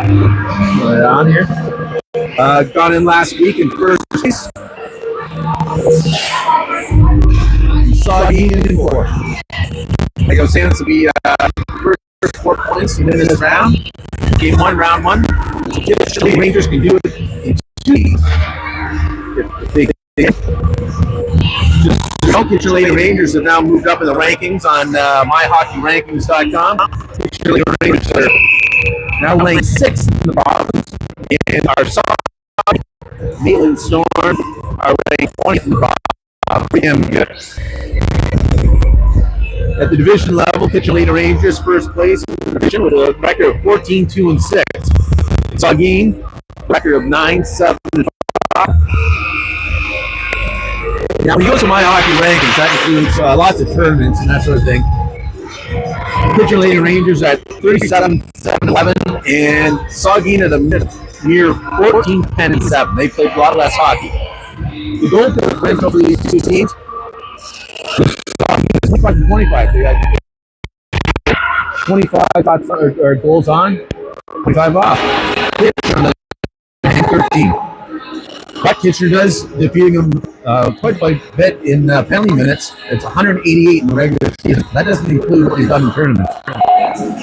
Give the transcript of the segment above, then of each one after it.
Right on here. Got in last week in first place. Saugeen in fourth. Like I was saying, this will be first 4 points in this round. Game 1, round 1. The Rangers can do it in 2 games. If they just Kitchen Lady Rangers have now moved up in the rankings on myhockeyrankings.com. Kitchen Lady Rangers are now ranked 6th in the province, and our Saugeen Maitland Storm are ranked 20th in the province. Pretty damn good. At the division level, Kitchen Lady Rangers first place in the division with a record of 14-2-6. Saugeen, record of 9-7-5. Now, when you go to my hockey rankings, that includes lots of tournaments and that sort of thing. Kitchen Lady Rangers at 37-7-11, and Saugeen at a near 14-10-7. They played a lot less hockey. The goal difference over these two teams is 25-25. They got 25 shots or goals on, 25 off. Kitchener 13. What Kitchener does, defeating them quite a bit in penalty minutes. It's 188 in the regular season. That doesn't include what they've done in tournaments.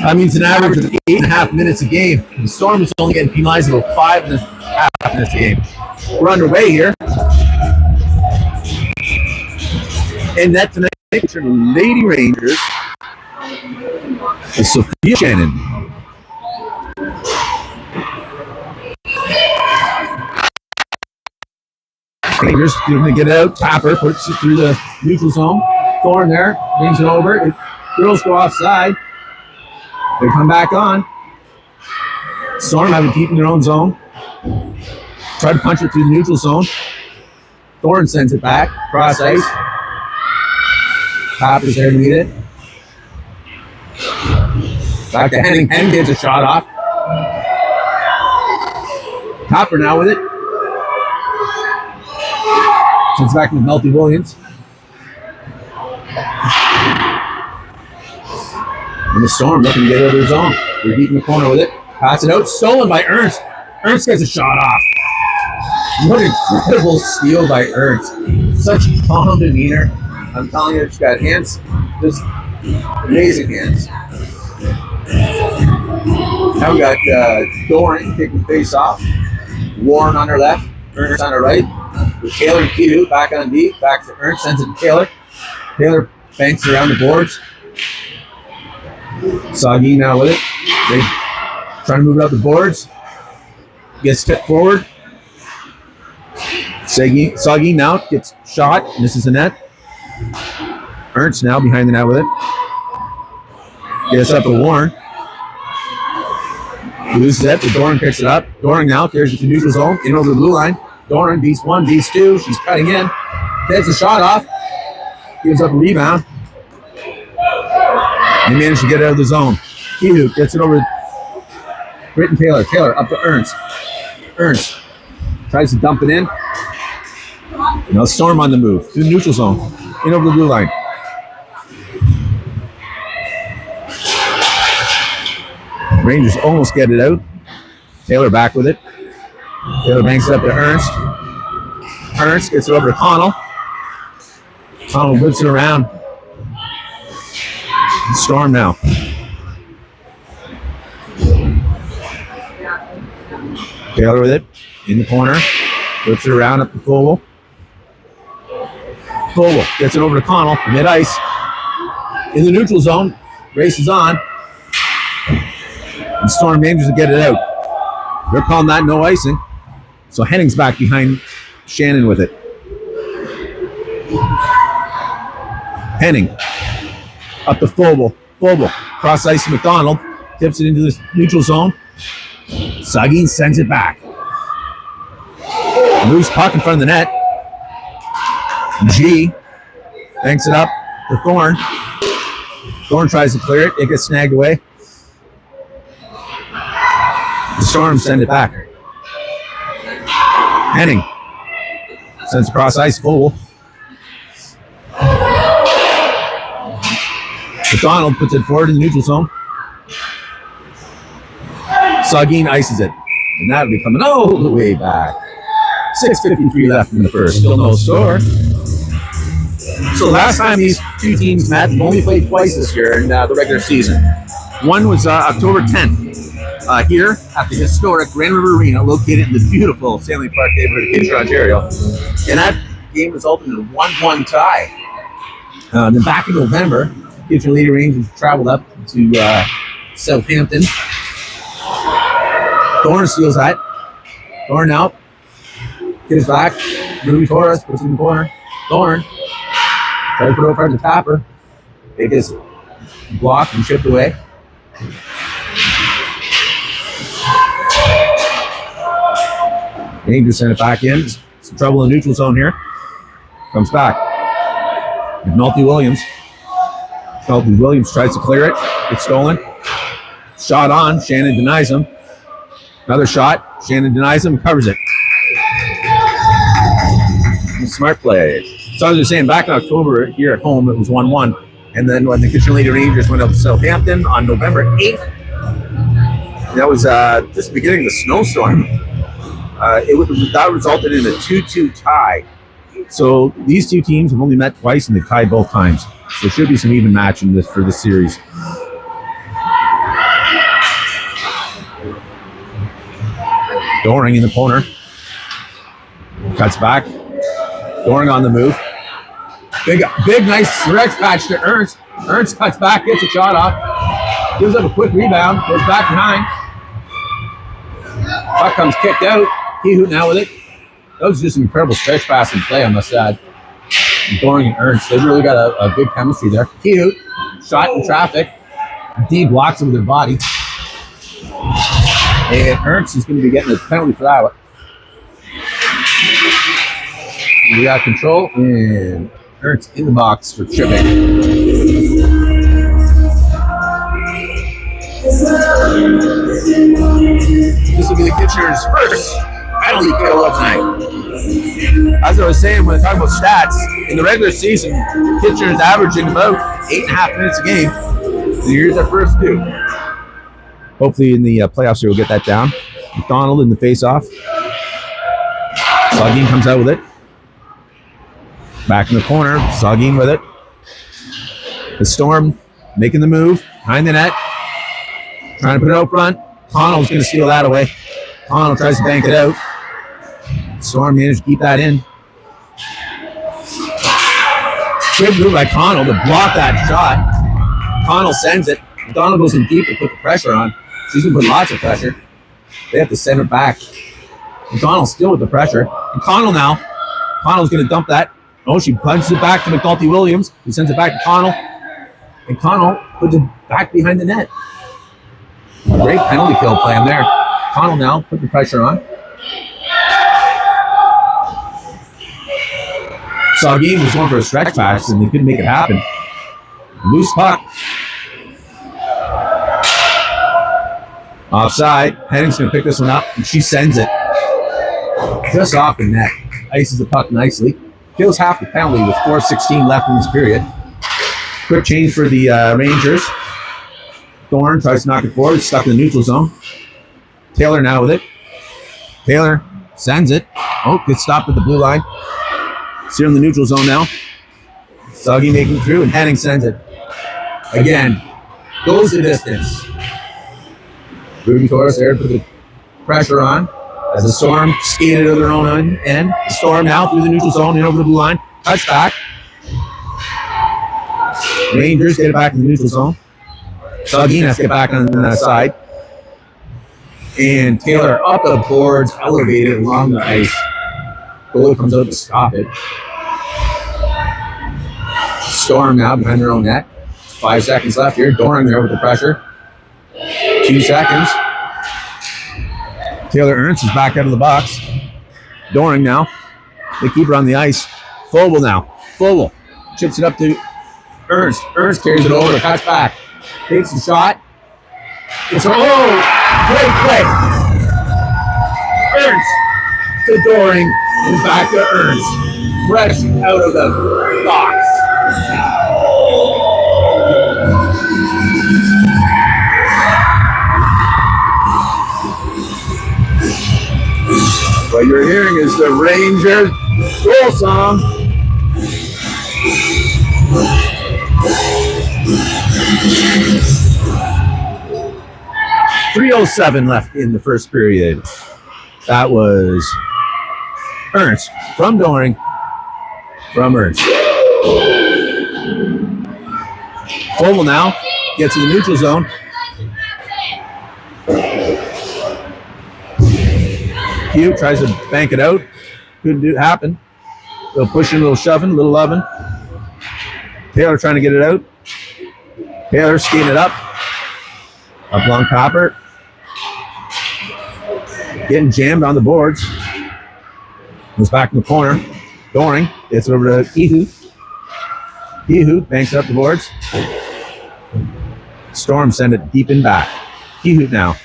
That means an average of 8.5 minutes a game. The Storm is only getting penalized about 5.5 minutes a game. We're underway here. And that tonight, Lady Rangers is Sophia Shannon. Rangers going to get it out. Tapper puts it through the neutral zone. Thorne there brings it over. Girls go offside. They come back on. Storm have it deep in their own zone. Try to punch it through the neutral zone. Thorne sends it back. Cross ice. Tapper's there to meet it. Back to Henning. Henning gets a shot off. Tapper now with it. Sends back to Melty Williams. And the Storm looking to get out of their zone. They're deep in the corner with it. Pass it out. Stolen by Ernst. Ernst gets a shot off. What an incredible steal by Ernst. Such calm demeanor. I'm telling you, she's got hands. Just amazing hands. Now we got Doran taking the face off. Warren on her left. Ernst on her right. With Taylor and Q back on D. Back to Ernst. Sends it to Taylor. Taylor banks around the boards. Saugeen now with it. They trying to move it up the boards. Gets tipped forward. Saugeen now gets shot. Misses the net. Ernst now behind the net with it. Gets up to Warren. Loses it, but Doran picks it up. Doran now carries it to neutral zone, in over the blue line. Doran beats 1, beats 2. She's cutting in. Gets a shot off. Gives up a rebound. They manage to get out of the zone. Kehoop gets it over to Britton Taylor. Taylor up to Ernst. Ernst tries to dump it in. Now Storm on the move to the neutral zone, in over the blue line. Rangers almost get it out. Taylor back with it. Taylor banks it up to Ernst. Ernst gets it over to Connell. Connell whips it around. Storm now. Taylor with it in the corner. Whips it around up to Fogel. Fogel gets it over to Connell. Mid ice. In the neutral zone. Races on. And Storm manages to get it out. They're calling that no icing. So Henning's back behind Shannon with it. Henning up to Fogel. Fogel cross ice to McDonald. Tips it into the neutral zone. Saugeen sends it back. Loose puck in front of the net. G banks it up to Thorne. Thorne tries to clear it. It gets snagged away. The Storm send it back. Henning sends across ice. Fogel. McDonald puts it forward in the neutral zone. Saugeen ices it. And that'll be coming all the way back. 6:53 left in the first. Still no score. So last time these two teams met, they've only played twice this year in the regular season. One was October 10th here at the historic Grand River Arena, located in the beautiful Stanley Park neighborhood of Kitchener, Ontario. And that game resulted in a 1-1 tie. Then back in November, Kitchener Lady Rangers traveled up to Southampton. Thorne steals that. Thorne out. Gets back. Ruby Torres puts it in the corner. Thorne tries to put it over to Tapper. It gets blocked and chipped away. Rangers send it back in. Some trouble in the neutral zone here. Comes back. McNulty Williams. McNulty Williams tries to clear it. It's stolen. Shot on. Shannon denies him. Another shot. Shannon denies him. Covers it. Smart play. So as I was saying, back in October here at home, it was 1-1. And then when the Kitchener Lady Rangers went up to Southampton on November 8th, that was just the beginning of the snowstorm. That resulted in a 2-2 tie. So these two teams have only met twice and they've tied both times. So there should be some even matching for this series. Doring in the corner. Cuts back. Doring on the move. Big, nice stretch patch to Ernst. Ernst cuts back, gets a shot off. Gives up a quick rebound. Goes back behind. Puck comes kicked out. Kehout now with it. That was just an incredible stretch pass and play, I must add. Doring and Ernst, they've really got a good chemistry there. Kehout, shot in traffic. D blocks him with their body. And Ernst is going to be getting a penalty for that one. We got control, and Ernst in the box for tripping. This will be the Kitchener's first penalty kill of the night. As I was saying when I talk about stats, in the regular season, Kitchener's averaging about 8.5 minutes a game. So here's their first two. Hopefully in the playoffs here we'll get that down. McDonald in the face-off. Saugeen comes out with it. Back in the corner, Saugeen with it. The Storm making the move, behind the net. Trying to put it out front. Connell's going to steal that away. Connell tries to bank it out. Storm managed to keep that in. Good move by Connell to block that shot. Connell sends it. McDonald goes in deep to put the pressure on. She's going to put lots of pressure. They have to send it back. McDonald still with the pressure. And Connell now. Connell's going to dump that. Oh, she punches it back to McNulty Williams. He sends it back to Connell. And Connell puts it back behind the net. Great penalty kill plan there. Connell now put the pressure on. Saugeen was going for a stretch pass and they couldn't make it happen. Loose puck. Offside. Henning's going to pick this one up and she sends it just off the net. Ices the puck nicely. Kills half the penalty with 4:16 left in this period. Quick change for the Rangers. Thorne tries to knock it forward. Stuck in the neutral zone. Taylor now with it. Taylor sends it. Oh, gets stopped at the blue line. It's here in the neutral zone now. Saugeen making through and Henning sends it. Again, goes the distance. Ruby Torres there to put the pressure on. As the Storm skated to their own end. The Storm now through the neutral zone and over the blue line. Touch back. Rangers get it back in the neutral zone. Saugeen has to get back on the side. And Taylor up the boards, elevated along the ice. Goalie comes out to stop it. Storm now behind their own net. 5 seconds left here. Doring there with the pressure. 2 seconds. Taylor Ernst is back out of the box. Doring now. They keep her on the ice. Fogle now. Fogle chips it up to Ernst. Ernst carries it over. Cuts back. Takes the shot. It's great play. Ernst to Doring and back to Ernst. Fresh out of the box. What you're hearing is the Rangers goal song. .307 left in the first period. That was Ernst from Doring. From Ernst. Fogle now gets to the neutral zone. Hugh tries to bank it out. Couldn't happen. Little pushing, little shoving, little loving. Taylor trying to get it out. Taylor skating it up. Up along Copper. Getting jammed on the boards. Goes back in the corner. Doring gets it over to Ehud. Ehud banks up the boards. Storm send it deep in back. Ehud now.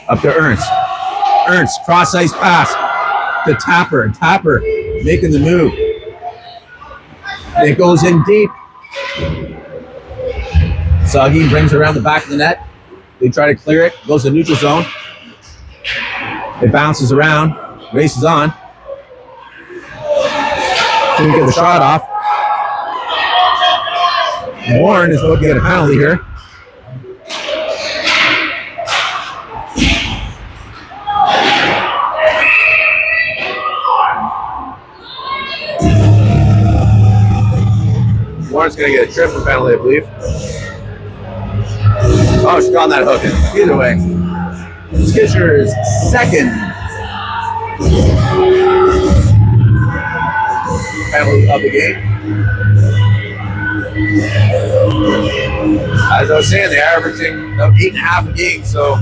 Up to Ernst. Ernst, cross ice pass to Tapper. Tapper making the move. It goes in deep. Saugeen brings it around the back of the net. They try to clear it. Goes to neutral zone. It bounces around. Races on. Couldn't get the shot off. Warren is looking at a penalty here. Warren's going to get a triple penalty, I believe. Oh, she's on that hook. Either way. Skitcher's second penalty of the game. As I was saying, they're averaging about 8.5 a game, so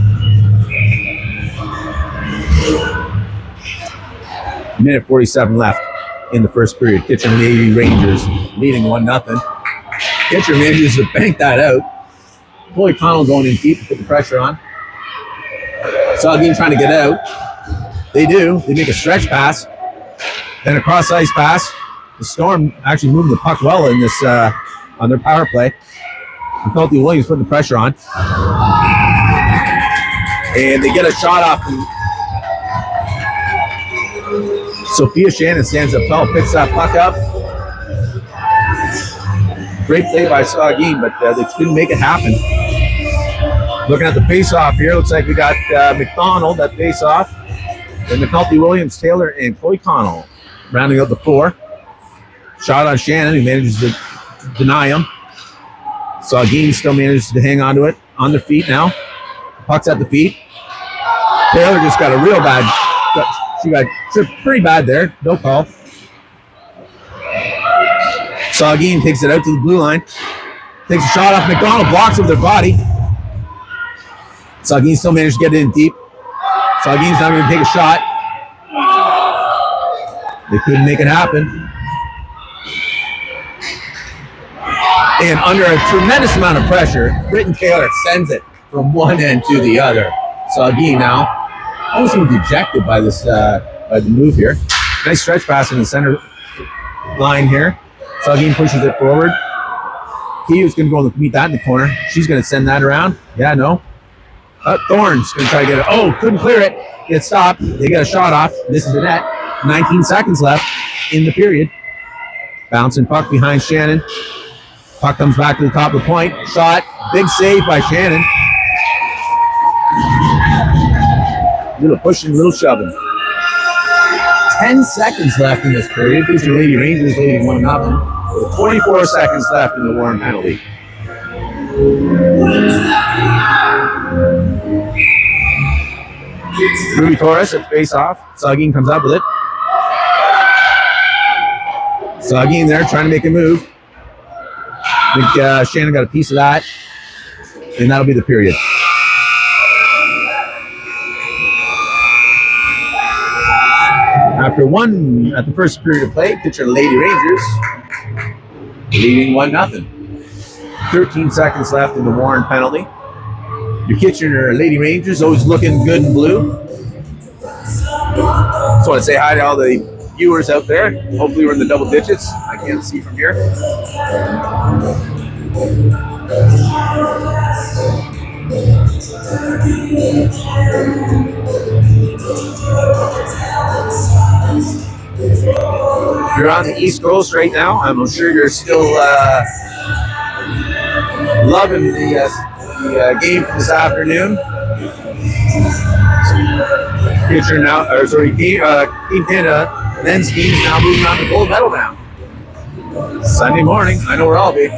minute 47 left in the first period. Kitchen Navy Rangers leading 1-0. Kitchen manages to bank that out. Chloe Connell going in deep to put the pressure on. Saugeen trying to get out. They do. They make a stretch pass. Then a cross ice pass. The Storm actually moving the puck well in this on their power play. McNulty Williams putting the pressure on. And they get a shot off from Sophia Shannon. Stands up tall, picks that puck up. Great play by Saugeen, but they couldn't make it happen. Looking at the face-off here, looks like we got McDonald at face-off. And McNulty Williams, Taylor, and Chloe Connell rounding out the four. Shot on Shannon, who manages to deny him. Saugeen still manages to hang on to it. On their feet now. Puck's at the feet. Taylor just got a real bad, she got tripped pretty bad there. No call. Saugeen takes it out to the blue line. Takes a shot off McDonald, blocks with their body. Saugeen still managed to get it in deep. Saugeen's not going to take a shot. They couldn't make it happen. And under a tremendous amount of pressure, Britton Taylor sends it from one end to the other. Saugeen now almost even dejected by this by the move here. Nice stretch pass in the center line here. Saugeen pushes it forward. Kiyo's going to go meet that in the corner. She's going to send that around. Yeah, no. Thorne's going to try to get it. Oh, couldn't clear it. Get stopped. They get a shot off. This is the net. 19 seconds left in the period. Bouncing puck behind Shannon. Puck comes back to the top of the point. Shot. Big save by Shannon. Little pushing, little shoving. 10 seconds left in this period. These are Lady Rangers leading 1-0. With 24 seconds left in the Warren penalty. Ruby Torres at face-off. Saugeen comes up with it. Saugeen there trying to make a move. I think Shannon got a piece of that. And that'll be the period. After one at the first period of play, pitcher Lady Rangers leading 1-0. 13 seconds left in the Warren penalty. Your Kitchener Lady Rangers always looking good in blue. Just want to say hi to all the viewers out there. Hopefully we're in the double digits. I can't see from here. If you're on the East Coast right now, I'm sure you're still loving the game from this afternoon. Kitchener now, or sorry, Team Canada men's team is now moving on to gold medal now. Sunday morning, I know where I'll be.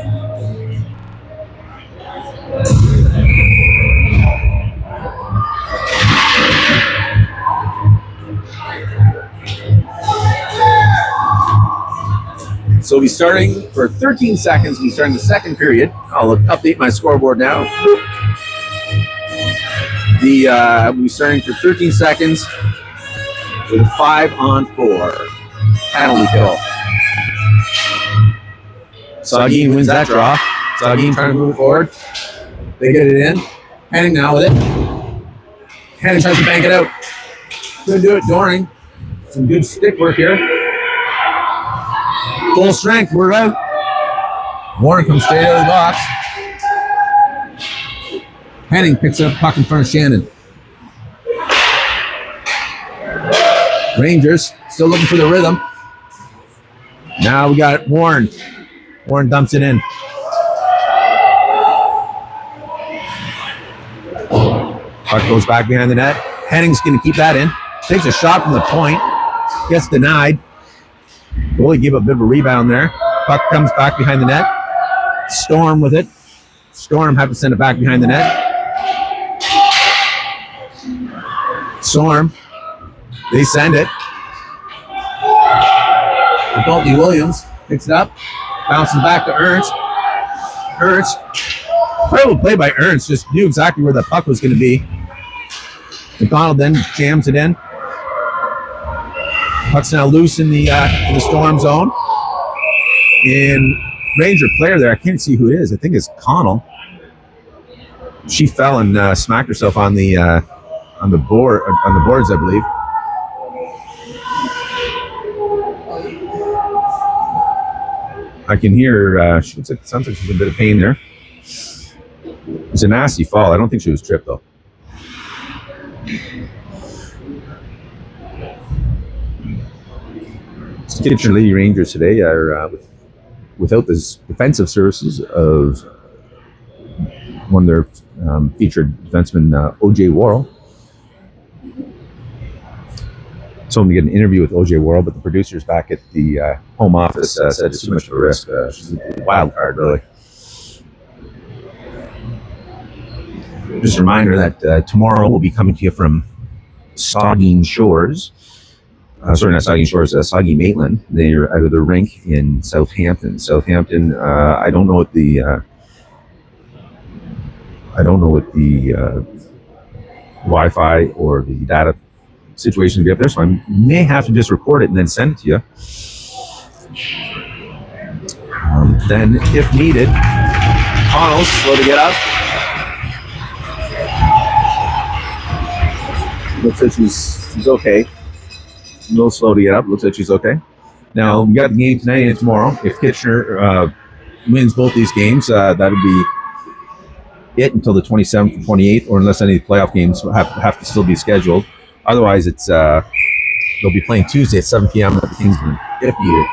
So we'll be starting for 13 seconds. We'll be starting the second period. I'll update my scoreboard now. We'll be starting for 13 seconds with a 5-on-4 penalty kill. Saugeen wins that draw. Saugeen trying to move it forward. They get it in. Henning now with it. Henning tries to bank it out. Couldn't do it. Doring. Some good stick work here. Full strength. We're out. Warren comes straight out of the box. Henning picks up puck in front of Shannon. Rangers still looking for the rhythm. Now we got Warren. Warren dumps it in. Puck goes back behind the net. Henning's going to keep that in. Takes a shot from the point. Gets denied. Goalie gave a bit of a rebound there. Puck comes back behind the net. Storm with it. Storm have to send it back behind the net. Storm. They send it. Dalton Williams picks it up. Bounces back to Ernst. Ernst. Incredible play by Ernst. Just knew exactly where the puck was going to be. McDonald then jams it in. Puck's now loose in the Storm zone. And Ranger player there, I can't see who it is. I think it's Connell. She fell and smacked herself on the boards, I believe. I can hear her. Sounds like she's in a bit of pain there. It's a nasty fall. I don't think she was tripped though. Kitchener Lady Rangers today are without the defensive services of one of their featured defensemen, O.J. Worrell. So I'm going to get an interview with O.J. Worrell, but the producers back at the home office said it's too much of a risk. She's a wild card, really. Just a reminder that tomorrow we'll be coming to you from Saugeen Shores. Sorry, not Saugeen Shores, Saugeen Maitland. They're out of the rink in Southampton. Southampton, I don't know what the Wi-Fi or the data situation to be up there, so I may have to just record it and then send it to you. Then, if needed, Connell's slow to get up. Looks like she's okay. A little slow to get up. Looks like she's okay. Now, we got the game tonight and tomorrow. If Kitchener wins both these games, that'll be it until the 27th and 28th, or unless any playoff games have to still be scheduled. Otherwise, it's they'll be playing Tuesday at 7 p.m. at the Kingsman. If needed.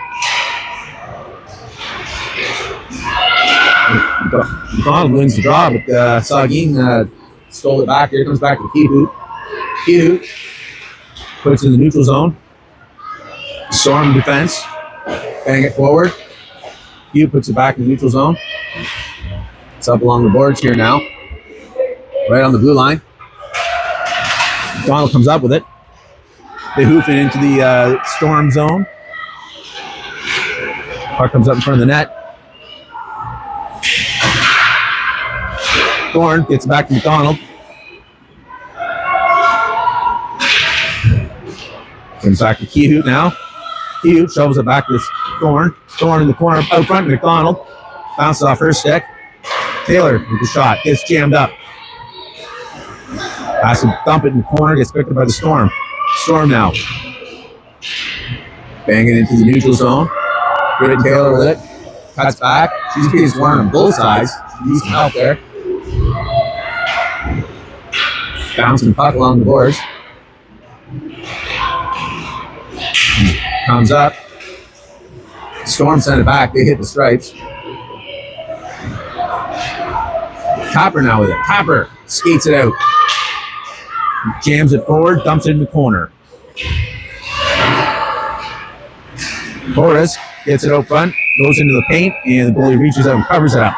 McDonald wins the draw, but Saugeen stole it back. Here comes back to Kehoot. Kehoot puts it in the neutral zone. Storm defense. Bang it forward. Kehoot puts it back in the neutral zone. It's up along the boards here now. Right on the blue line. Donald comes up with it. They hoof it into the Storm zone. Puck comes up in front of the net. Thorne gets back to McDonald. Comes back to Kehoot now. Kehoot shovels it back to Thorne. Thorne in the corner out front. McDonald bounces off her stick. Taylor with the shot. Gets jammed up. Has to dump it in the corner. Gets picked up by the Storm. Storm now. Bang it into the neutral zone. Good Taylor with it. Cuts back. She's one on both sides. She needs some help there. Bouncing puck along the boards. Comes up. Storm sent it back. They hit the stripes. Copper now with it. Copper skates it out. Jams it forward, dumps it in the corner. Torres gets it out front, goes into the paint, and the goalie reaches out and covers it up.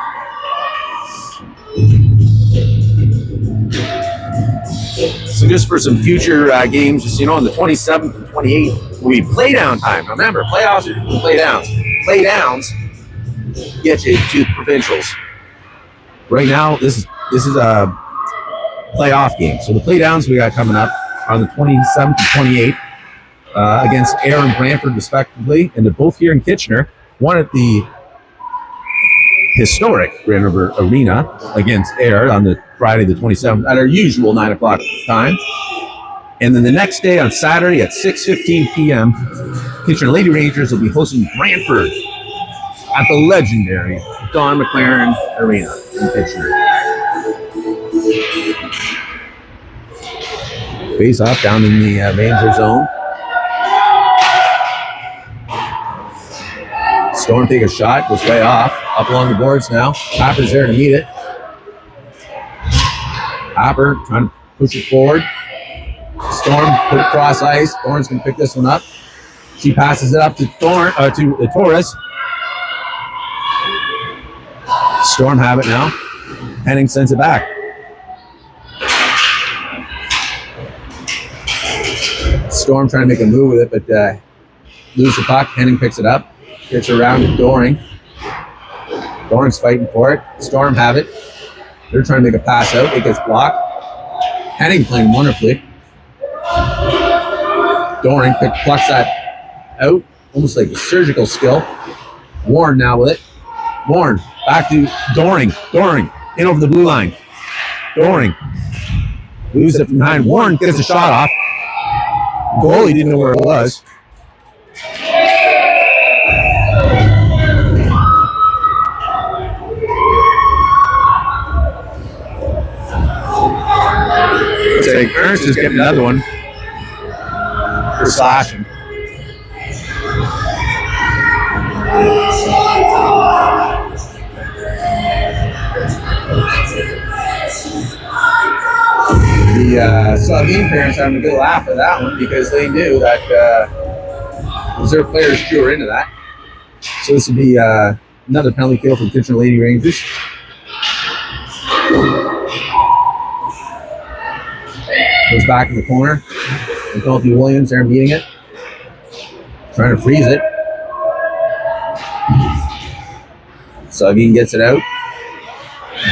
So just for some future games, just on the 27th and 28th, will be play down time. Remember, playoffs are play downs. Play downs get you to provincials. Right now, this is a playoff game. So the play downs we got coming up are the 27th and 28th against Ayr and Brantford, respectively, and they're both here in Kitchener. One at the historic Grand River Arena against Ayr on the Friday the 27th at our usual 9 o'clock time. And then the next day on Saturday at 6:15 p.m., Kitchener Lady Rangers will be hosting Brantford at the legendary Don McLaren Arena in Kitchener. Face off down in the Ranger zone. Storm take a shot, goes way off. Up along the boards now. Hopper's there to meet it. Hopper trying to push it forward. Storm put it cross ice. Thorne's going to pick this one up. She passes it up to Torres. Storm have it now. Henning sends it back. Storm trying to make a move with it, but lose the puck. Henning picks it up. Gets around to Doring. Doring's fighting for it. Storm have it. They're trying to make a pass out. It gets blocked. Henning playing wonderfully. Doring plucks that out, almost like a surgical skill. Warren now with it. Warren back to Doring. Doring in over the blue line. Doring loses it from behind. Warren gets a shot off. Goalie didn't know where it was. Ernst is getting another one for slashing. The Saugeen parents having a good laugh at that one because they knew that it was their players who were into that. So this would be another penalty kill from Kitchener Lady Rangers. Goes back in the corner. Penalty Williams there meeting it. Trying to freeze it. Saugeen gets it out.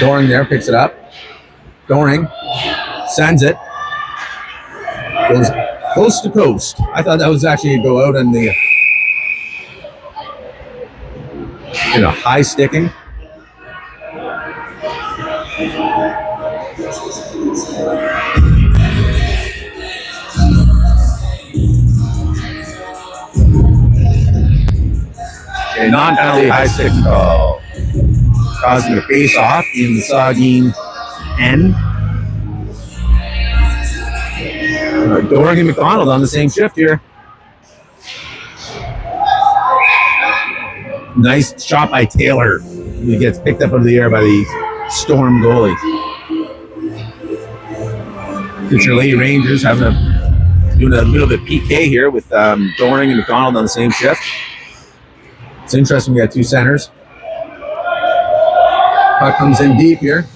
Doring there picks it up. Doring sends it. Goes coast to coast. I thought that was actually a go out on the high sticking. A non-penalty high stick call, causing a face-off in the Saugeen end. Doring and McDonald on the same shift here. Nice shot by Taylor. He gets picked up out of the air by the Storm goalie. Kitchener Lady Rangers doing a little bit of PK here with Doring and McDonald on the same shift. It's interesting, we got two centers. Puck comes in deep here.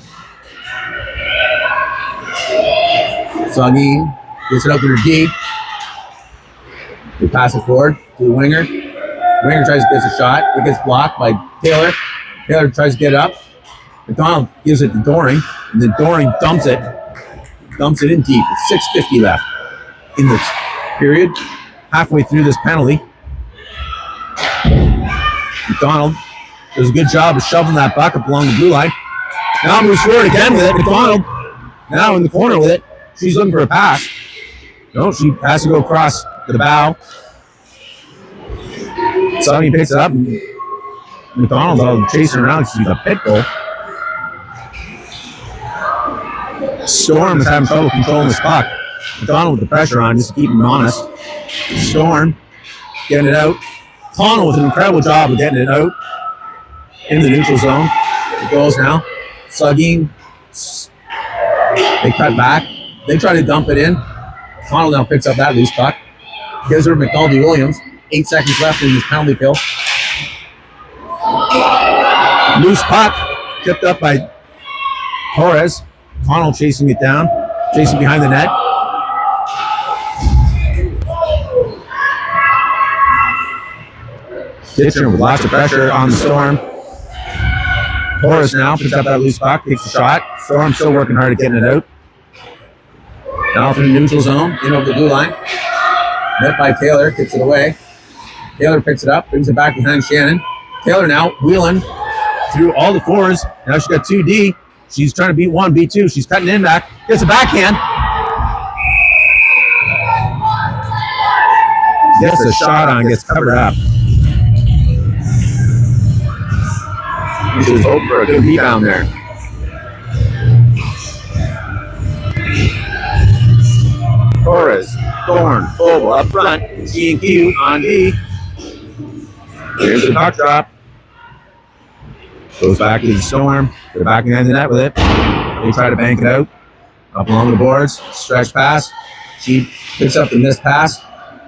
Saugeen gets it up to her deep. They pass it forward to the winger. The winger tries to get a shot. It gets blocked by Taylor. Taylor tries to get it up. McDonald gives it to Doring, and then Doring dumps it in deep. With 6:50 left in the period. Halfway through this penalty. McDonald does a good job of shoveling that puck up along the blue line. Now moves forward again with it. McDonald now in the corner with it. She's looking for a pass. No, she has to go across to the bow. Saugeen picks it up. And McDonald's all chasing around. She's a pit bull. Storm is having trouble controlling this puck. McDonald with the pressure on just to keep him honest. Storm getting it out Connell with an incredible job of getting it out in the neutral zone. It goes now. Saugeen, they cut back. They try to dump it in. Connell now picks up that loose puck. Gives her to McNulty Williams. 8 seconds left in this penalty kill. Loose puck tipped up by Torres. Connell chasing it down. Chasing behind the net. Kitchen with lots of pressure on the Storm. Torres now picks up that loose puck, takes a shot. Storm still working hard at getting it out. Now from the neutral zone, in over the blue line. Met by Taylor, kicks it away. Taylor picks it up, brings it back behind Shannon. Taylor now wheeling through all the fours. Now she's got 2D. She's trying to beat 1, beat 2. She's cutting in back. Gets a backhand. Gets a shot on, gets covered up. She was hoping for a good rebound there. Torres, Thorne, Vogel up front. G&Q on D. Here's the puck drop. Goes back to the Storm. They're back behind the net with it. They try to bank it out. Up along the boards. Stretch pass. She picks up the missed pass.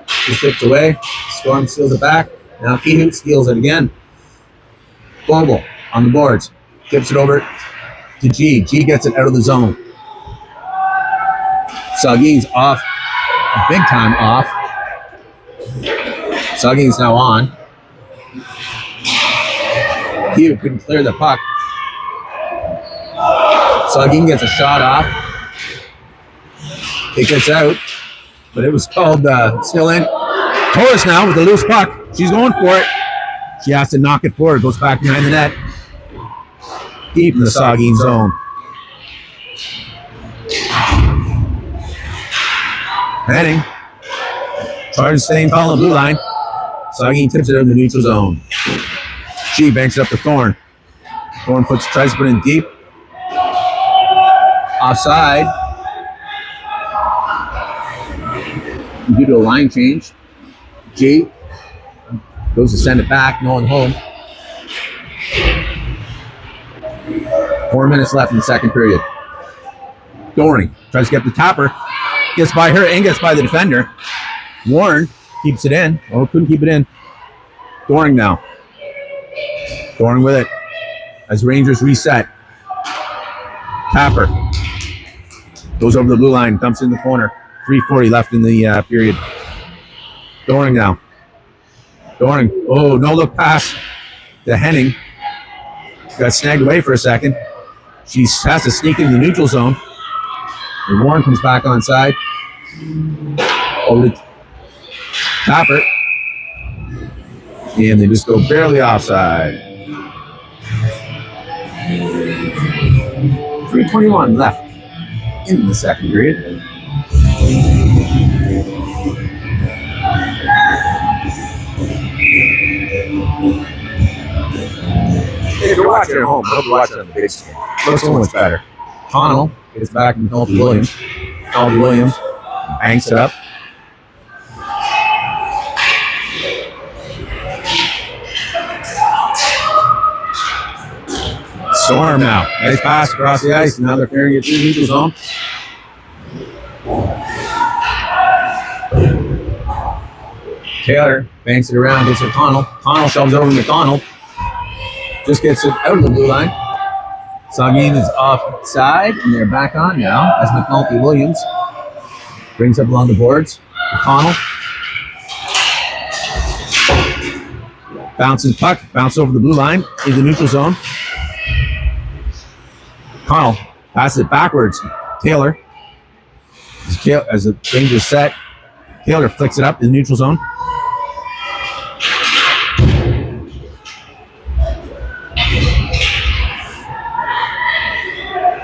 She tipped away. Storm steals it back. Now Kehout steals it again. Vogel on the boards. Tips it over to G. G gets it out of the zone. Saugeen's off. Big time off. Saugeen's now on. Kehout couldn't clear the puck. Saugeen gets a shot off. It gets out, but it was called still in. Torres now with the loose puck. She's going for it. She has to knock it forward. Goes back behind the net. Deep in the Saugeen zone. Henning tries to stay tall on the blue line. Saugeen tips it in the neutral zone. She banks it up to Thorne. Thorne tries to put it in deep. Offside. Due to a line change. G goes to send it back. No one home. 4 minutes left in the second period. Doring tries to get the topper. Gets by her and gets by the defender. Warren keeps it in. Oh, couldn't keep it in. Doring now. Doring with it as Rangers reset. Tapper goes over the blue line, dumps in the corner. 3:40 left in the period. Doring now. Doring. Oh, no look pass to Henning. Got snagged away for a second. She has to sneak in the neutral zone. And Warren comes back on side. Over to Tapper. And they just go barely offside. 3:21 left in the second period. If you're watching at home, don't be watching on the big screen. Looks so much better. Connell gets back to McNulty Williams. McNulty Williams banks it up. Storm now. Nice pass across the ice. Now they're carrying it through the neutral zone. Taylor banks it around, gets it to Connell. Connell shoves over to McDonald. Just gets it out of the blue line. Saugeen is offside, and they're back on now as McNulty Williams brings up along the boards. Connell bounces puck, bounces over the blue line in the neutral zone. Connell passes it backwards. Taylor, as the Rangers set, Taylor flicks it up in the neutral zone.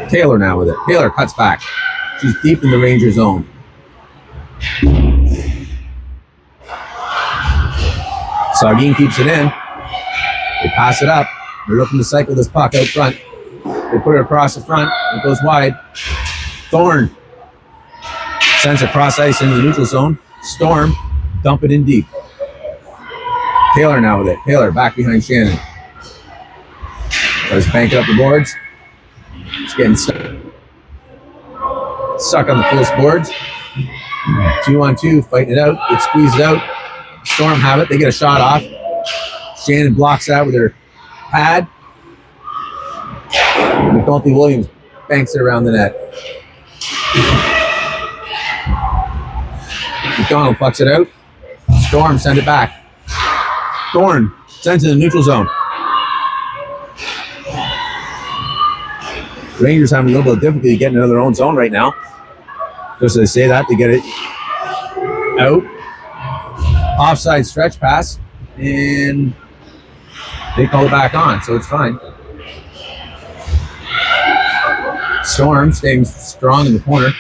Taylor now with it. Taylor cuts back. She's deep in the Ranger zone. Saugeen keeps it in. They pass it up. They're looking to cycle this puck out front. They put it across the front. It goes wide. Thorne sends it cross ice into the neutral zone. Storm dump it in deep. Taylor now with it. Taylor back behind Shannon. Tries to bank it up the boards. It's getting stuck on the close boards. 2-on-2, fighting it out. It squeezes out. Storm have it. They get a shot off. Shannon blocks that with her pad. McNulty Williams banks it around the net. McDonald plucks it out. Storm send it back. Thorne sends it in the neutral zone. Rangers having a little bit of difficulty getting into their own zone right now. Just as they say that, they get it out. Offside stretch pass, and they call it back on, so it's fine. Storm staying strong in the corner.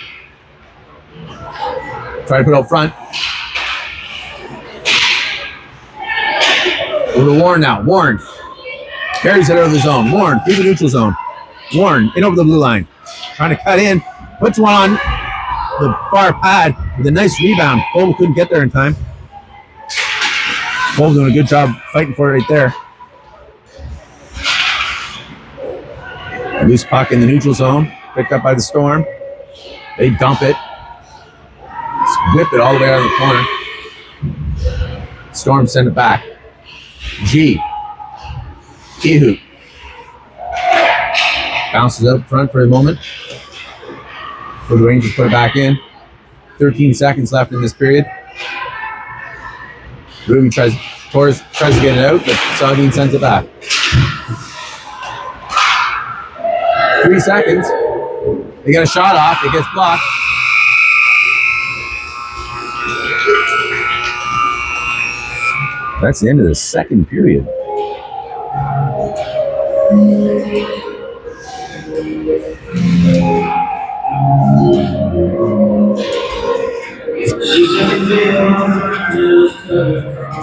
Try to put out front. Over to Warren now. Warren carries it out of the zone. Warren through the neutral zone. Warren in over the blue line. Trying to cut in. Puts one on the far pad with a nice rebound. Cole couldn't get there in time. Cole's doing a good job fighting for it right there. Loose puck in the neutral zone. Picked up by the Storm. They dump it. Whip it all the way out of the corner. Storm send it back. G. Kehoot. Bounces up front for a moment. For the Rangers put it back in. 13 seconds left in this period. Ruby tries to get it out, but Saugeen sends it back. 3 seconds. They get a shot off. It gets blocked. That's the end of the second period.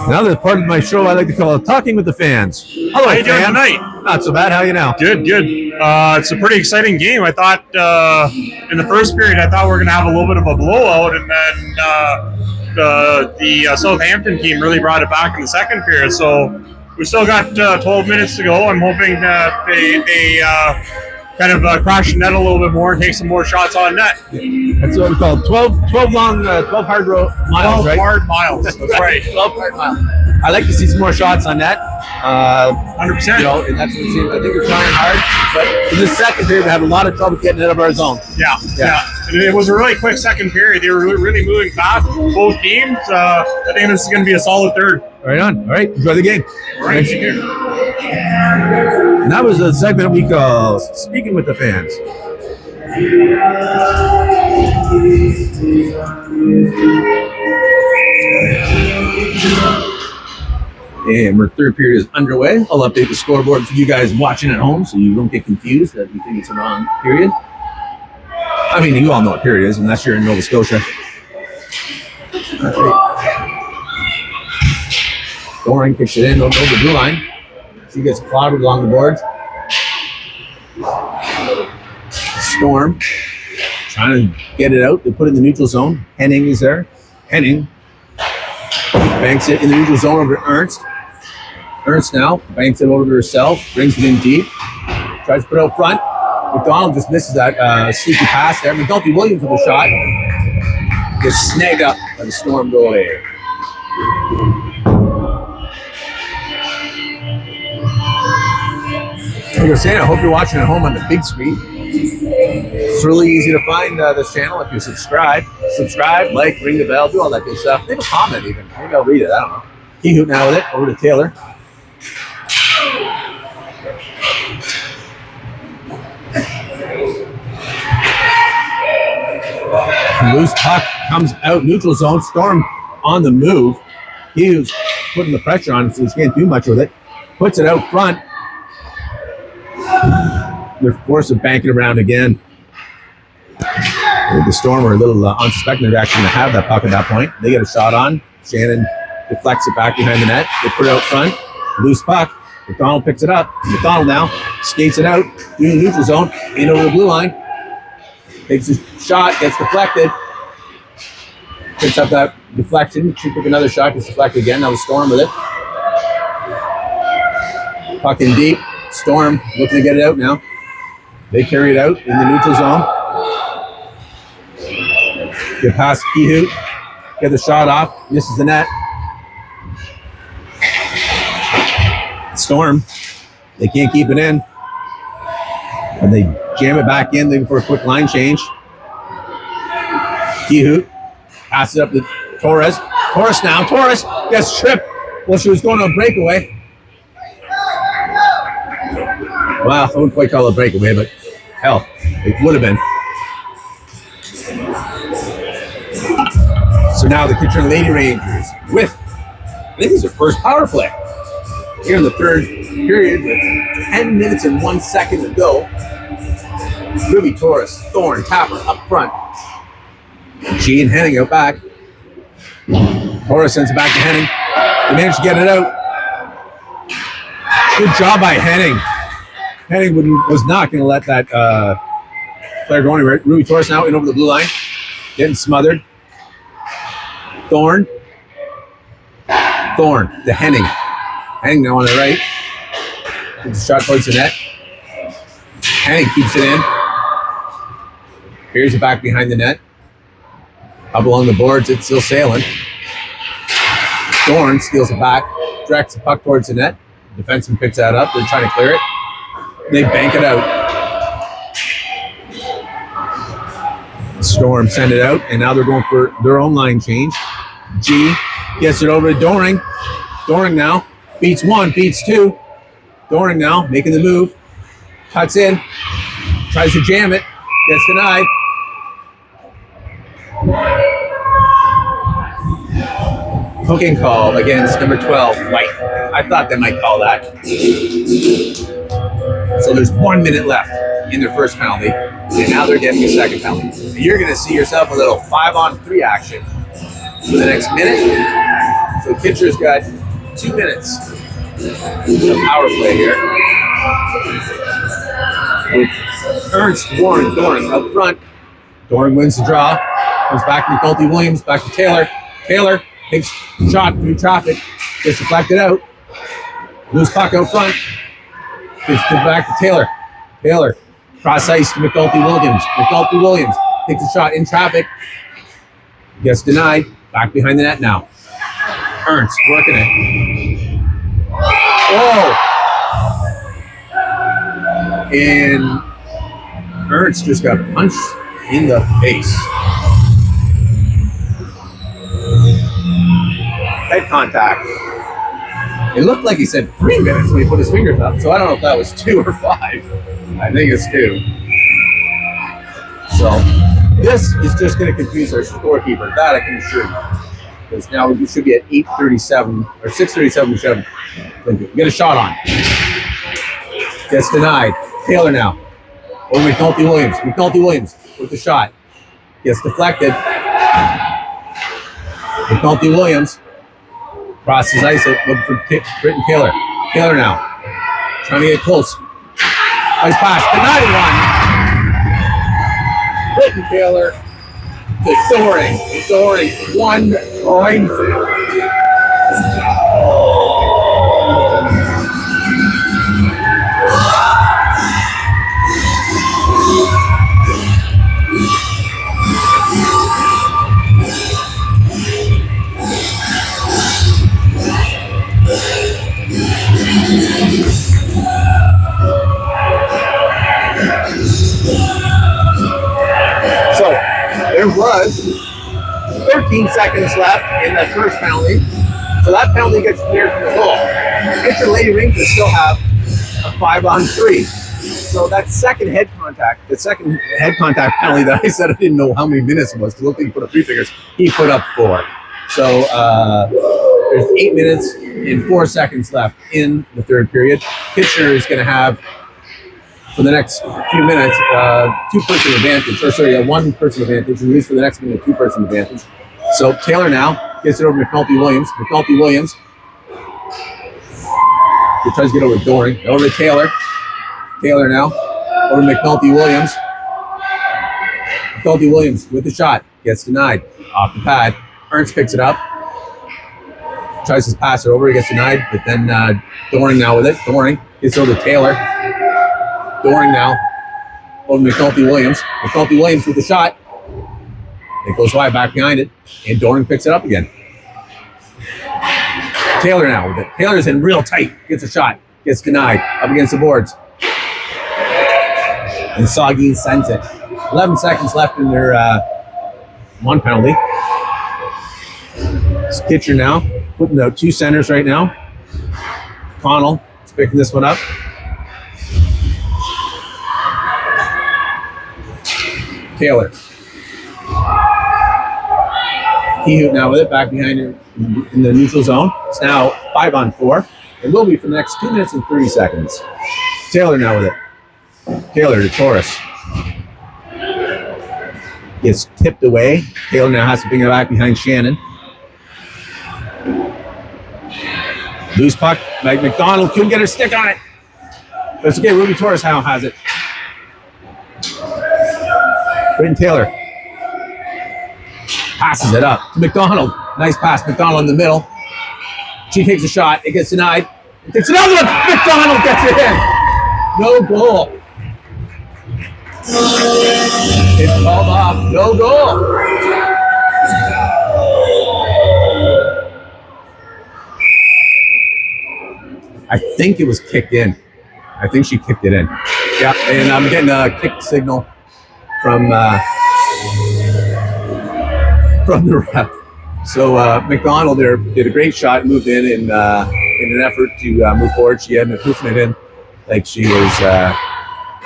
Another part of my show I like to call Talking with the Fans. Hello, how you doing tonight? Not so bad. How are you now? Good. It's a pretty exciting game. I thought in the first period, I thought we were going to have a little bit of a blowout, and then the Southampton team really brought it back in the second period. So we still got 12 minutes to go. I'm hoping that they kind of crash the net a little bit more and take some more shots on net. That's what we call 12 hard miles, 12 right? hard miles. That's right. 12 hard miles. I like to see some more shots on net. 100%. You know, and that's what it seems. I think we're trying hard, but in the second period, we had a lot of trouble getting out of our zone. Yeah. And it was a really quick second period. They were really moving fast, both teams. I think this is going to be a solid third. Right on. All right. Enjoy the game. All right. Thank you. And that was the segment we call Speaking with the Fans. And our third period is underway. I'll update the scoreboard for you guys watching at home so you don't get confused that you think it's a wrong period. I mean, you all know what period is unless you're in Nova Scotia. Doring kicks it in over the blue line. She gets clobbered along the boards. Storm trying to get it out. They put it in the neutral zone. Henning is there. Henning banks it in the neutral zone over to Ernst. Ernst now banks it over to herself. Brings it in deep. Tries to put it out front. McDonald just misses that sneaky pass there. McNulty Williams with a shot. Gets snagged up by the Storm goalie. Like I was saying, I hope you're watching at home on the big screen. It's really easy to find this channel if you subscribe. Subscribe, like, ring the bell, do all that good stuff. Leave a comment even. Maybe I'll read it. I don't know. Kehoot now with it. Over to Taylor. Loose puck comes out neutral zone. Storm on the move. Hughes putting the pressure on, so he can't do much with it. Puts it out front. They're forced to bank it around again. The Storm are a little unsuspecting they're actually going to have that puck at that point. They get a shot on. Shannon deflects it back behind the net. They put it out front. Loose puck. McDonald picks it up. McDonald now skates it out through the neutral zone, in over the blue line. Takes a shot, gets deflected. Picks up that deflection. She took another shot, gets deflected again. Now the Storm with it. Puck in deep. Storm looking to get it out now. They carry it out in the neutral zone. Get past Kehoot. Get the shot off. Misses the net. Storm. They can't keep it in. And they jam it back in, looking for a quick line change. Kehoot passes it up to Torres. Torres now. Torres gets tripped. Well, she was going on a breakaway. Well, I wouldn't quite call it a breakaway, but hell, it would have been. So now the Kitchener Lady Rangers with, I think this is their first power play. Here in the third period with 10 minutes and 1 second to go. Ruby Torres, Thorne, Tapper up front. Gene Henning out back. Torres sends it back to Henning. They managed to get it out. Good job by Henning. Henning was not going to let that player go anywhere. Ruby Torres now in over the blue line. Getting smothered. Thorne to Henning. Henning now on the right. Gets a shot towards the net. Henning keeps it in. Here's it back behind the net. Up along the boards, it's still sailing. Thorne steals it back, directs the puck towards the net. The defenseman picks that up. They're trying to clear it. They bank it out. Storm send it out, and now they're going for their own line change. G gets it over to Doring. Doring now beats one, beats two. Doring now making the move. Cuts in. Tries to jam it. Gets denied. Hooking call against number 12, White. I thought they might call that. So there's 1 minute left in their first penalty, and now they're getting a second penalty. You're going to see yourself a little 5-on-3 action for the next minute. So Kitchener's got 2 minutes of power play here. With Ernst, Warren, Doring up front. Doring wins the draw. Comes back to McNulty Williams, back to Taylor. Taylor takes a shot through traffic, gets deflected out. Loose puck out front. Gets it back to Taylor. Taylor cross ice to McNulty Williams. McNulty Williams takes a shot in traffic. Gets denied. Back behind the net now. Ernst working it. Whoa! And Ernst just got punched in the face. Head contact. It looked like he said 3 minutes when he put his fingers up, so I don't know if that was 2 or 5. I think it's 2. So this is just going to confuse our scorekeeper. That I can assure you. Because now we should be at 8:37 or 6:37. Get a shot on. Gets denied. Taylor now. Over McNulty Williams. McNulty Williams with the shot. Gets deflected. McNulty Williams crosses ice looking for Britton Taylor. Taylor now. Trying to get close. Nice pass. Denied one. Britton Taylor to Doring. Doring. 1 point. So there was 13 seconds left in the first penalty. So that penalty gets cleared from the goal. Kitchener Lady Rangers still have a 5-on-3. So that second head contact penalty that I said I didn't know how many minutes it was, because I don't think he put up 3 figures, he put up 4. So there's 8 minutes and 4 seconds left in the third period. Kitchener is going to have, for the next few minutes, 2-person advantage, or sorry, a 1-person advantage, at least for the next minute, 2-person advantage. So Taylor now gets it over to McNulty Williams. McNulty Williams. He tries to get over to Doring. Over to Taylor. Taylor now. Over to McNulty Williams. McNulty Williams with the shot. Gets denied. Off the pad. Ernst picks it up. Tries to pass it over. He gets denied. But then Doring now with it. Doring Gets over to Taylor. Doring now. Over to McNulty Williams. McNulty Williams with the shot. It goes wide back behind it. And Doring picks it up again. Taylor now with it. Taylor's in real tight. Gets a shot. Gets denied. Up against the boards. And Saugeen sends it. 11 seconds left in their one penalty. It's Kitcher now. Putting out 2 centers right now. Connell is picking this one up. Taylor. Kehout now with it, back behind her in the neutral zone. It's now 5-on-4. It will be for the next 2 minutes and 30 seconds. Taylor now with it. Taylor to Torres. Gets tipped away. Taylor now has to bring it back behind Shannon. Loose puck. Meg McDonald couldn't get her stick on it. But it's okay. Ruby Torres now has it. Britton Taylor passes it up to McDonald. Nice pass. McDonald in the middle. She takes a shot. It gets denied. It takes another one. McDonald gets it in. No goal. It's called off. No goal. I think it was kicked in. I think she kicked it in. Yeah, and I'm getting a kick signal from the ref. So McDonald there did a great shot, moved in an effort to move forward. She ended up hoofing it in like she was, I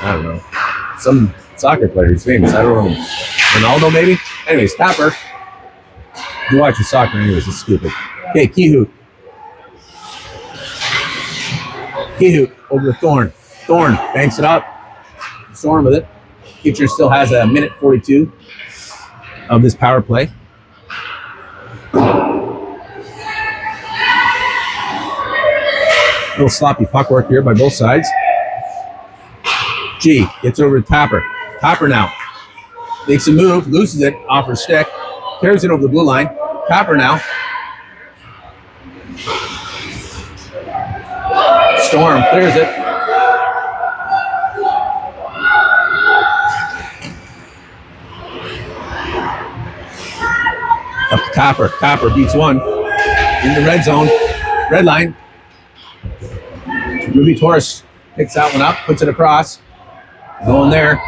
don't know, some soccer player who's famous. I don't know, Ronaldo maybe? Anyways, Tapper. You watch your soccer anyways, it's stupid. Okay, Kehout. Kehout over to Thorne. Thorne banks it up. Storm with it. Kitcher still has a minute 42 of this power play. A little sloppy puck work here by both sides. G gets over to Tapper. Tapper now makes a move, loses it off her stick, carries it over the blue line. Tapper now. Storm clears it. Up to Tapper. Tapper beats one in the red zone. Red line. Ruby Torres picks that one up, puts it across. Going there.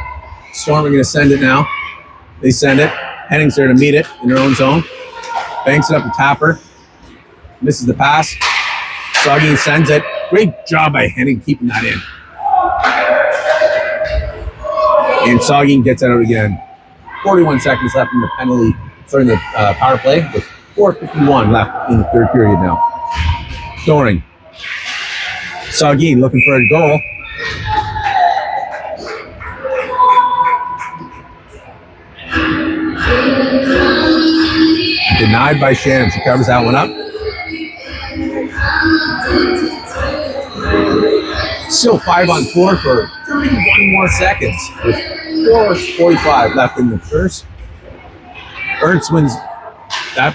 Storm are going to send it now. They send it. Henning's there to meet it in their own zone. Banks it up to Tapper. Misses the pass. Saugeen sends it. Great job by Henning keeping that in. And Saugeen gets it out again. 41 seconds left in the penalty, in the power play, with 4:51 left in the third period now. Doring. Saugeen looking for a goal. Denied by Shannon. She covers that one up. Still 5-on-4 for 31 more seconds with 4:45 left in the first. Ernst wins that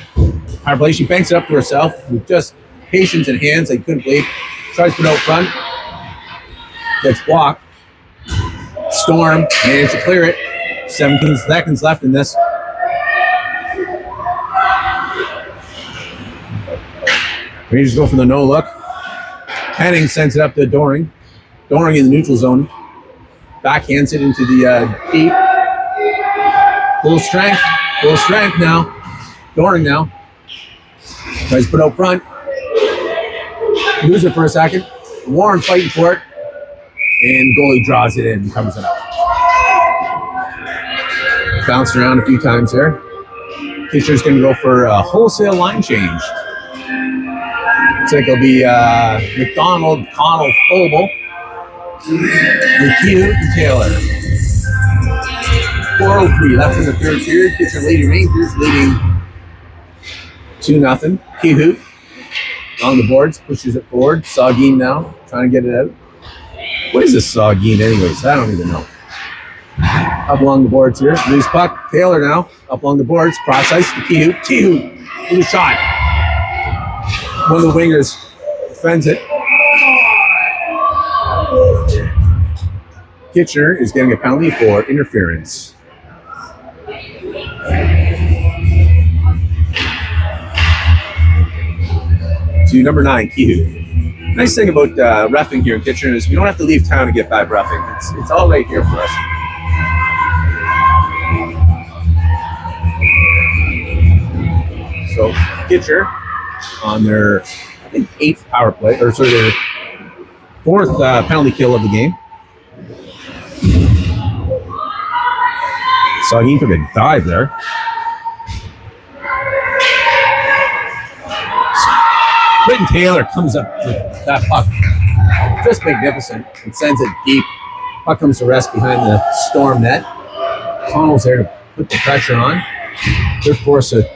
power play. She banks it up to herself with just patience and hands I couldn't believe. Tries to put it out front. Gets blocked. Storm managed to clear it. 17 seconds left in this. Rangers go for the no look. Henning sends it up to Doring. Doring in the neutral zone. Backhands it into the deep. Full strength now. Doring now. Tries to put out front. Lose it for a second. Warren fighting for it. And goalie draws it in and covers it up. Bounced around a few times there. Kitcher's going to go for a wholesale line change. Looks like it'll be McDonald, Connell, Foble, McHugh, and Taylor. 4:03 left in the third period. Kitcher Lady Rangers leading 2-0. Kehout on the boards, pushes it forward. Saugeen now, trying to get it out. What is this Saugeen anyways? I don't even know. Up along the boards here. Loose puck. Taylor now, up along the boards. Cross ice to Kehout. Kehout with a shot. One of the wingers defends it. Kitchener is getting a penalty for interference. To number 9, Kehoe. Nice thing about reffing here in Kitchener is we don't have to leave town to get bad reffing. It's all right here for us. So Kitchener on their, I think, 8th power play, or sorry, their 4th penalty kill of the game. Saugeen took a dive there. Britton Taylor comes up with that puck. Just magnificent. And sends it deep. Puck comes to rest behind the Storm net. Connell's there to put the pressure on. They're forced to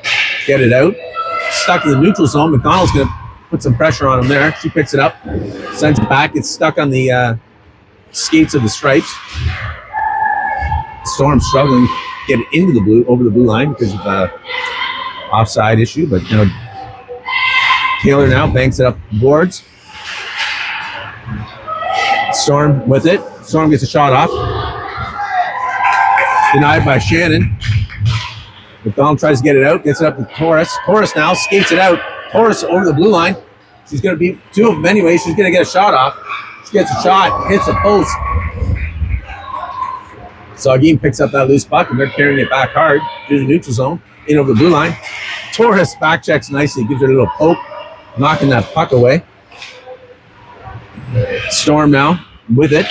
get it out. Stuck in the neutral zone. McDonald's going to put some pressure on him there. She picks it up. Sends it back. It's stuck on the skates of the Stripes. Storm struggling to get it into the blue, over the blue line because of offside issue. But, you know, Taylor now banks it up the boards. Storm with it. Storm gets a shot off. Denied by Shannon. McDonald tries to get it out. Gets it up to Torres. Torres now skates it out. Torres over the blue line. She's going to beat 2 of them anyway. She's going to get a shot off. She gets a shot. Hits a post. Saugeen picks up that loose puck and they're carrying it back hard through the neutral zone. In over the blue line. Torres back checks nicely. Gives her a little poke. Knocking that puck away. Storm now with it.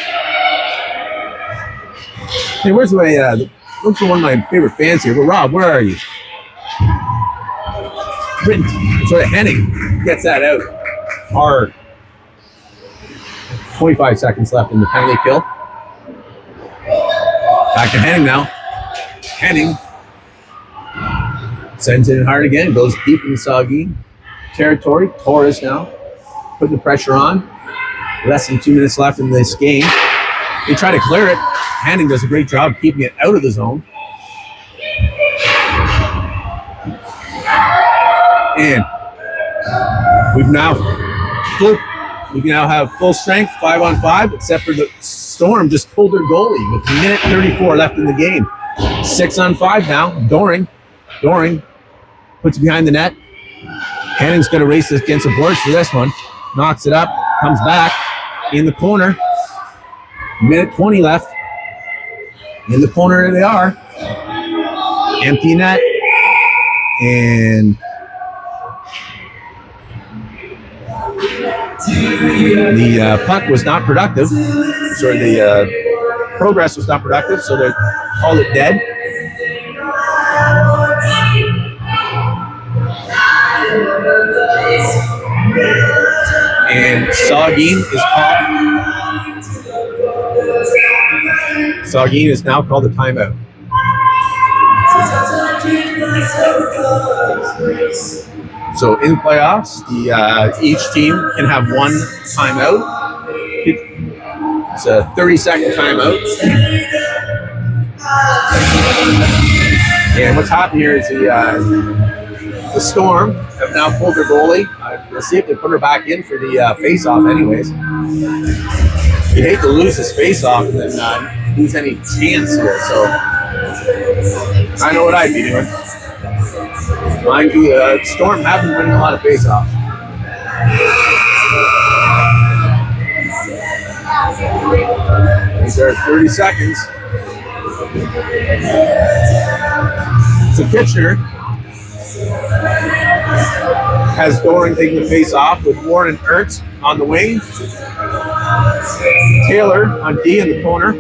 Hey, where's my look for one of my favorite fans here. But Rob, where are you? Britton, sorry, Henning gets that out hard. 25 seconds left in the penalty kill. Back to Henning now. Henning sends it in hard again. Goes deep in the Saugeen territory. Torres now putting the pressure on. Less than 2 minutes left in this game. They try to clear it. Henning does a great job keeping it out of the zone. And we now have full strength 5-on-5, except for the Storm just pulled their goalie with 1:34 left in the game. 6-on-5 now. Doring puts it behind the net. Henning's going to race this against the boards for this one. Knocks it up, comes back in the corner. 1:20 left. In the corner they are. Empty net. And the puck was not productive. Sorry, the progress was not productive, so they called it dead. And Saugeen is now called a timeout. So in playoffs, each team can have one timeout. It's a 30-second timeout. And what's happened here is the Storm have now pulled their goalie. We'll see if they put her back in for the face-off anyways. You hate to lose this face-off and then lose any chance here. So I know what I'd be doing. Mind you, Storm haven't been winning a lot of face-offs. These are 30 seconds. So Kitchener has Doring taking the face off with Warren and Ertz on the wing. Taylor on D in the corner.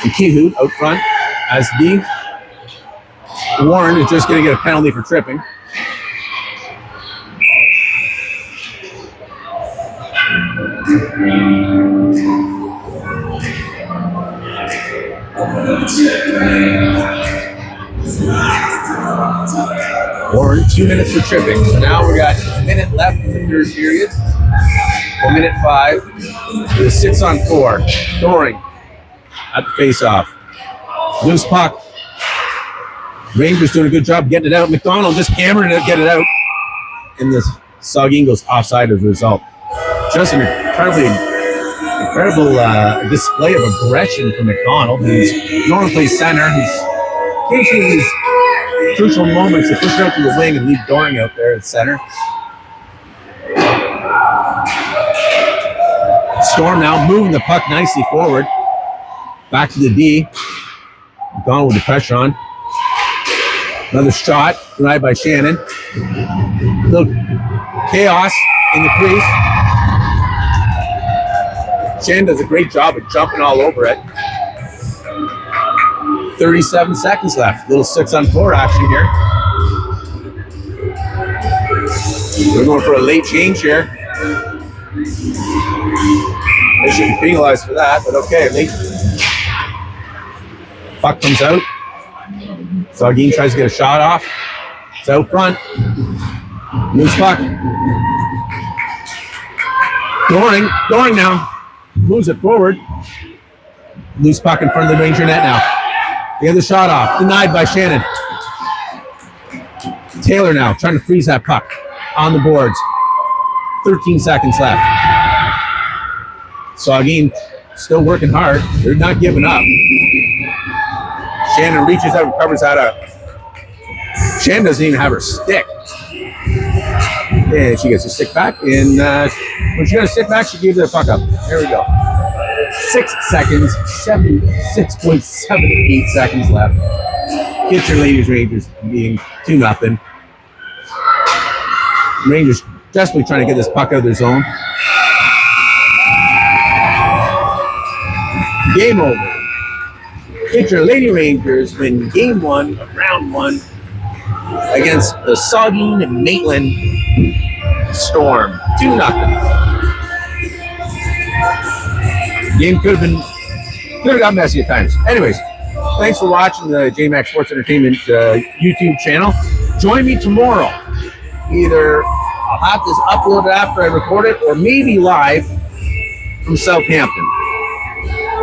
And Kehoe out front as D. Warren is just going to get a penalty for tripping. Warren, 2 minutes for tripping. So now we got a minute left in the third period. 1:05. It was 6-on-4. Doring at the face-off. Loose puck. Rangers doing a good job getting it out. McDonald just hammering it, get it out. And the Saugeen goes offside as a result. Just an incredibly Incredible display of aggression from McDonald, who's normally plays center. He's occasionally these crucial moments to push it out to the wing and leave Doring out there at center. Storm now moving the puck nicely forward. Back to the D. McDonald with the pressure on. Another shot, denied by Shannon. Little chaos in the crease. Shannon does a great job of jumping all over it. 37 seconds left. Little 6-on-4 action here. We're going for a late change here. They should be penalized for that, but okay. Puck comes out. Saugeen tries to get a shot off. It's out front. Loose puck. Doring now. Moves it forward. Loose puck in front of the Ranger net now. They get the shot off. Denied by Shannon. Taylor now trying to freeze that puck on the boards. 13 seconds left. Saugeen still working hard. They're not giving up. Shannon reaches out and covers that up. Shannon doesn't even have her stick. And she gets a stick back. And when she got a stick back, she gave the puck up. There we go. 6 seconds. 6.78 seconds left. Kitchener Ladies Rangers being 2-0. Rangers desperately trying to get this puck out of their zone. Game over. Kitchener Lady Rangers win Game 1 of Round 1 against the Saugeen Maitland Storm. 2-0. Game could have got messy at times. Anyways, thanks for watching the JMax Sports Entertainment YouTube channel. Join me tomorrow. Either I'll have this uploaded after I record it, or maybe live from Southampton.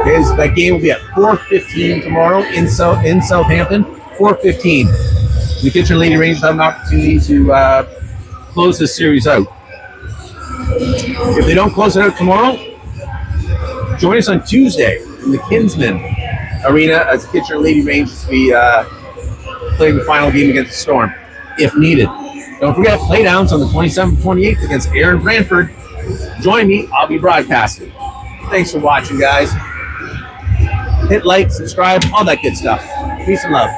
Okay, so that game will be at 4:15 tomorrow in Southampton. 4:15. The Kitchener Lady Rangers have an opportunity to close this series out. If they don't close it out tomorrow, join us on Tuesday in the Kinsman Arena as the Kitchener Lady Rangers will be playing the final game against the Storm, if needed. Don't forget, playdowns on the 27th, 28th against Aaron Brantford. Join me. I'll be broadcasting. Thanks for watching, guys. Hit like, subscribe, all that good stuff. Peace and love.